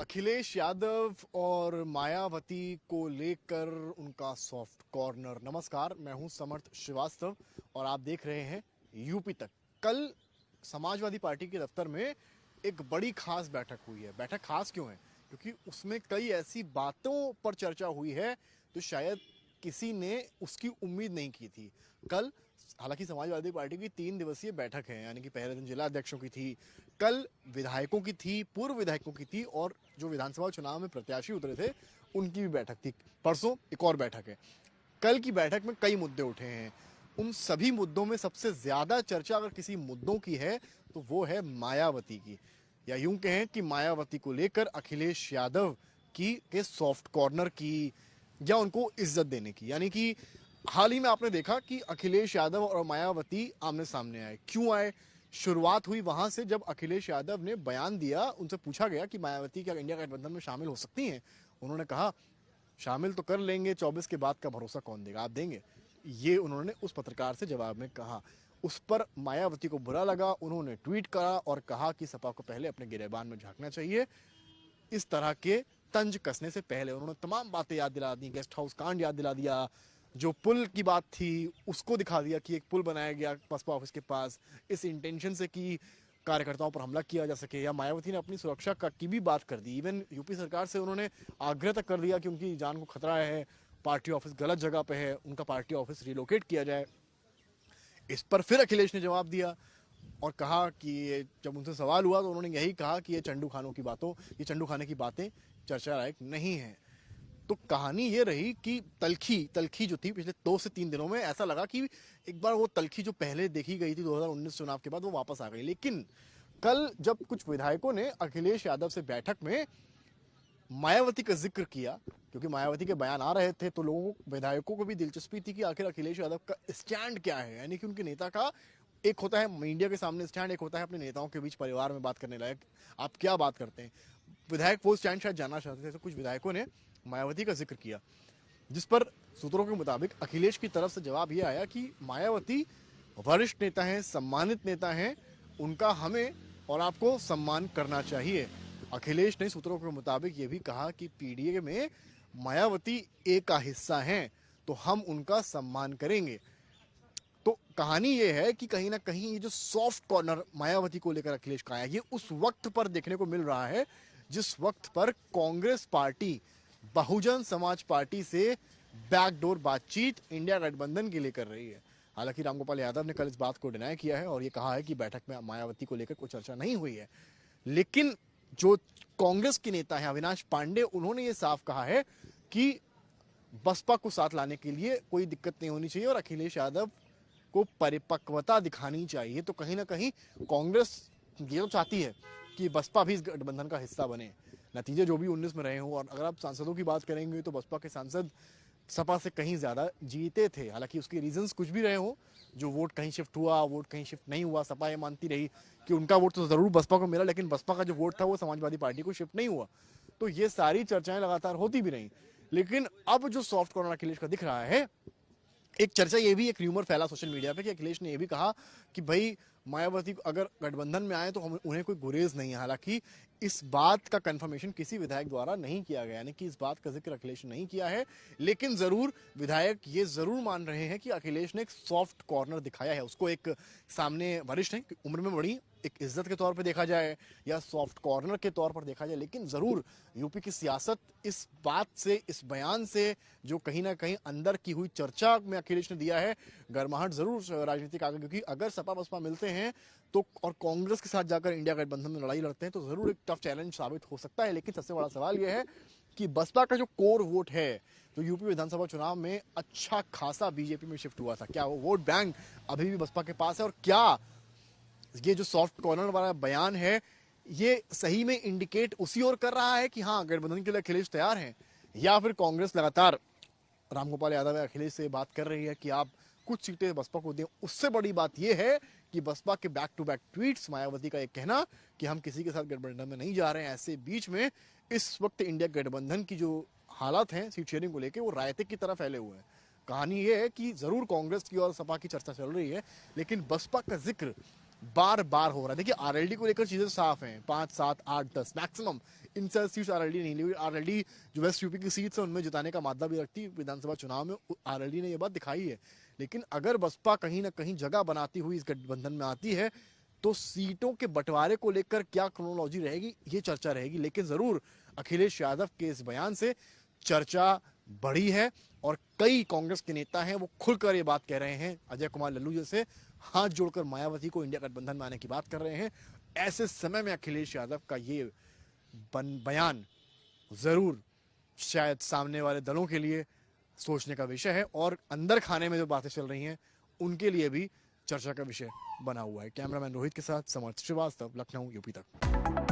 अखिलेश यादव और मायावती को लेकर उनका सॉफ्ट कॉर्नर। नमस्कार, मैं हूं समर्थ श्रीवास्तव और आप देख रहे हैं यूपी तक। कल समाजवादी पार्टी के दफ्तर में एक बड़ी खास बैठक हुई है। बैठक खास क्यों है? क्योंकि उसमें कई ऐसी बातों पर चर्चा हुई है तो शायद किसी ने उसकी उम्मीद नहीं की थी। कल हालांकि समाजवादी पार्टी की 3 दिवसीय बैठक है, यानी कि पहले दिन जिला अध्यक्षों की थी, कल विधायकों की थी, पूर्व विधायकों की थी और जो विधानसभा चुनाव में प्रत्याशी उतरे थे उनकी भी बैठक थी। परसों एक और बैठक है। कल की बैठक में कई मुद्दे उठे हैं। उन सभी मुद्दों में सबसे ज्यादा चर्चा अगर किसी मुद्दों की है तो वो है मायावती की, या यूं कहें कि मायावती को लेकर अखिलेश यादव की के सॉफ्ट कॉर्नर की, या उनको इज्जत देने की। यानी कि हाल ही में आपने देखा कि अखिलेश यादव और मायावती आमने सामने आए। क्यों आए? शुरुआत हुई वहां से जब अखिलेश यादव ने बयान दिया। उनसे पूछा गया कि मायावती क्या इंडिया गठबंधन में शामिल हो सकती हैं। उन्होंने कहा शामिल तो कर लेंगे, 24 के बाद का भरोसा कौन देगा, आप देंगे? ये उन्होंने उस पत्रकार से जवाब में कहा। उस पर मायावती को बुरा लगा। उन्होंने ट्वीट करा और कहा कि सपा को पहले अपने गिरेबान में झांकना चाहिए। इस तरह के तंज कसने से पहले उन्होंने तमाम बातें याद दिला दी। गेस्ट हाउस कांड याद दिला दिया, जो पुल की बात थी उसको दिखा दिया कि एक पुल बनाया गया बसपा ऑफिस के पास इस इंटेंशन से कि कार्यकर्ताओं पर हमला किया जा सके। या मायावती ने अपनी सुरक्षा की भी बात कर दी। इवन यूपी सरकार से उन्होंने आग्रह तक कर दिया कि उनकी जान को खतरा है, पार्टी ऑफिस गलत जगह पे है, उनका पार्टी ऑफिस रिलोकेट किया जाए। इस पर फिर अखिलेश ने जवाब दिया और कहा कि जब उनसे सवाल हुआ तो उन्होंने यही कहा कि ये चंडू खाने की बातें चर्चा लायक नहीं है। तो कहानी ये रही कि तलखी जो थी पिछले 2 से 3 दिनों में, ऐसा लगा कि एक बार वो तलखी जो पहले देखी गई थी 2019 चुनाव के बाद, वो वापस आ गई। लेकिन कल जब कुछ विधायकों ने अखिलेश यादव से बैठक में मायावती का जिक्र किया, क्योंकि मायावती के बयान आ रहे थे, तो विधायकों को भी दिलचस्पी थी कि आखिर अखिलेश यादव का स्टैंड क्या है। यानी कि उनके नेता का एक होता है मीडिया के सामने स्टैंड, एक होता है अपने नेताओं के बीच परिवार में बात करने लायक आप क्या बात करते हैं। विधायक वो स्टैंड शायद जानना चाहते थे। तो कुछ विधायकों ने मायावती का जिक्र किया, जिस पर सूत्रों के मुताबिक अखिलेश की तरफ से जवाब यह आया कि मायावती वरिष्ठ नेता हैं, सम्मानित नेता हैं, उनका हमें और आपको सम्मान करना चाहिए। अखिलेश ने सूत्रों के मुताबिक ये भी कहा कि पीडीए में मायावती ए का हिस्सा हैं, तो हम उनका सम्मान करेंगे। तो कहानी ये है कि कहीं ना कहीं ये जो सॉफ्ट कॉर्नर मायावती को लेकर अखिलेश का है, ये उस वक्त पर देखने को मिल रहा है जिस वक्त पर कांग्रेस पार्टी बहुजन समाज पार्टी से बैकडोर बातचीत इंडिया गठबंधन के लिए कर रही है। हालांकि रामगोपाल यादव ने कल इस बात को डिनाई किया है और ये कहा है कि बैठक में मायावती को लेकर कोई चर्चा नहीं हुई है। लेकिन जो कांग्रेस के नेता हैं अविनाश पांडे, उन्होंने ये साफ कहा है कि बसपा को साथ लाने के लिए कोई दिक्कत नहीं होनी चाहिए और अखिलेश यादव को परिपक्वता दिखानी चाहिए। तो कहीं ना कहीं कांग्रेस ये तो चाहती है कि बसपा भी इस गठबंधन का हिस्सा बने, नतीजे जो भी 19 में रहे हों। और अगर आप सांसदों की बात करेंगे तो बसपा के सांसद सपा से कहीं ज्यादा जीते थे। हालांकि उसके रीजंस कुछ भी रहे हों, जो वोट कहीं शिफ्ट हुआ, वोट कहीं शिफ्ट नहीं हुआ, सपा ये मानती रही कि उनका वोट तो जरूर बसपा को मिला, लेकिन बसपा का जो वोट था वो समाजवादी पार्टी को शिफ्ट नहीं हुआ। तो ये सारी चर्चाएं लगातार होती भी रही। लेकिन अब जो सॉफ्ट कॉर्नर अखिलेश का दिख रहा है, एक चर्चा ये भी, एक र्यूमर फैला सोशल मीडिया पे कि अखिलेश ने ये भी कहा कि भाई मायावती अगर गठबंधन में आए तो हम उन्हें कोई गुरेज नहीं है। हालांकि इस बात का कंफर्मेशन किसी विधायक द्वारा नहीं किया गया, यानी कि इस बात का जिक्र अखिलेश ने नहीं किया है। लेकिन जरूर विधायक ये जरूर मान रहे हैं कि अखिलेश ने एक सॉफ्ट कॉर्नर दिखाया है। उसको एक सामने वरिष्ठ है, उम्र में बड़ी, एक इज्जत के तौर पे देखा जाए या सॉफ्ट कॉर्नर के तौर पर देखा जाए, लेकिन जरूर यूपी की सियासत इस बात से, इस बयान से, जो कहीं ना कहीं अंदर की हुई चर्चा में अखिलेश ने दिया है, गर्माहट जरूर राजनीतिक आ गई। क्योंकि अगर सपा बसपा मिलते हैं तो और कांग्रेस के साथ जाकर इंडिया गठबंधन में लड़ाई लड़ते हैं तो जरूर एक टफ चैलेंज साबित हो सकता है। लेकिन सबसे बड़ा सवाल यह है कि बसपा का जो कोर वोट है, जो यूपी विधानसभा चुनाव में अच्छा खासा बीजेपी में शिफ्ट हुआ था, क्या वो वोट बैंक अभी भी बसपा के पास है? और क्या ये जो सॉफ्ट कॉर्नर वाला बयान है ये सही में इंडिकेट उसी ओर कर रहा है कि हाँ गठबंधन के लिए अखिलेश तैयार हैं, या फिर कांग्रेस लगातार रामगोपाल यादव या अखिलेश से बात कर रही है कि आप कुछ सीटें बसपा को दें? उससे बड़ी बात यह है कि बसपा के back to back tweets, Mayawati का एक कहना कि हम किसी के साथ गठबंधन में नहीं जा रहे हैं, ऐसे बीच में इस वक्त इंडिया गठबंधन की जो हालात हैं सीट शेयरिंग को लेकर, वो रायते की तरह फैले हुए हैं। कहानी यह है कि जरूर कांग्रेस की और सपा की चर्चा चल रही है, लेकिन बसपा का जिक्र बार बार हो रहा है। देखिए आरएलडी को लेकर चीजें साफ हैं, 5, 7, 8, 10 मैक्सिमम, इनसे सीट्स आरएलडी नहीं ली। आरएलडी जो वेस्ट यूपी की सीट्स है उनमें जिताने का मादा भी रखती है, विधानसभा चुनाव में आरएलडी ने यह बात दिखाई है। लेकिन अगर बसपा कहीं ना कहीं जगह बनाती हुई इस गठबंधन में आती है तो सीटों के बंटवारे को लेकर क्या क्रोनोलॉजी रहेगी, ये चर्चा रहेगी। लेकिन जरूर अखिलेश यादव के इस बयान से चर्चा बढ़ी है और कई कांग्रेस के नेता हैं वो खुलकर ये बात कह रहे हैं, अजय कुमार लल्लू जैसे हाथ जोड़कर मायावती को इंडिया गठबंधन में आने की बात कर रहे हैं। ऐसे समय में अखिलेश यादव का ये बयान जरूर शायद सामने वाले दलों के लिए सोचने का विषय है और अंदर खाने में जो बातें चल रही हैं उनके लिए भी चर्चा का विषय बना हुआ है। कैमरामैन रोहित के साथ समर्थ श्रीवास्तव, लखनऊ, यूपी तक।